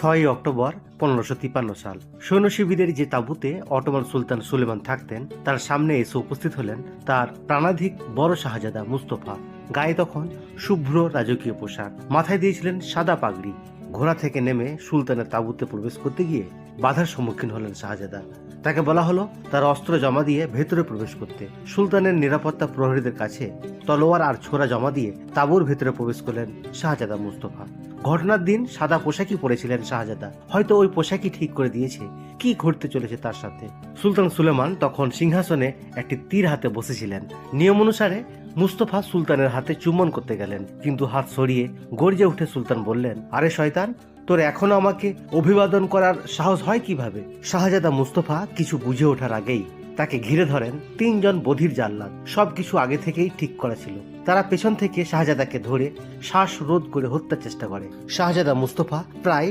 6ই October 1553 সাল। সৈন্য শিবিরের যে তাঁবুতে অটোমান সুলতান সুলেমান থাকতেন তার সামনে এসে উপস্থিত হলেন তার প্রাণাধিক বড় শাহজাদা মুস্তফা। গায়ে তখন শুভ্র রাজকীয় পোশাক, মাথায় দিয়েছিলেন সাদা পাগড়ি। ঘোড়া থেকে নেমে সুলতানের তাঁবুতে প্রবেশ করতে গিয়ে বাধার সম্মুখীন হলেন শাহজাদা। তাকে বলা হলো তার অস্ত্র জমা দিয়ে ভেতরে প্রবেশ করতে। সুলতানের নিরাপত্তা প্রহরীদের কাছে তলোয়ার আর ছোরা জমা দিয়ে তাঁবুর ভেতরে প্রবেশ করলেন শাহজাদা মুস্তফা। ঘটনার দিন সাদা পোশাকই পরেছিলেন শাহজাদা। হয়তো ওই পোশাকই ঠিক করে দিয়েছে কি ঘটতে চলেছে তার সাথে। সুলতান সুলেমান তখন সিংহাসনে একটি তীর হাতে বসেছিলেন। নিয়ম অনুসারে মুস্তফা সুলতানের হাতে চুম্বন করতে গেলেন, কিন্তু হাত সরিয়ে গর্জে উঠে সুলতান বললেন, আরে শয়তান, তোর এখনো আমাকে অভিবাদন করার সাহস হয় কিভাবে? শাহজাদা মুস্তফা কিছু বুঝে ওঠার আগেই তাকে ঘিরে ধরেন 3 জন বধির জাল্লাদ। সবকিছু আগে থেকেই ঠিক করা ছিল। তারা পেছন থেকে শাহজাদাকে ধরে শ্বাসরোধ করে হত্যার চেষ্টা করে। শাহজাদা মুস্তফা প্রায়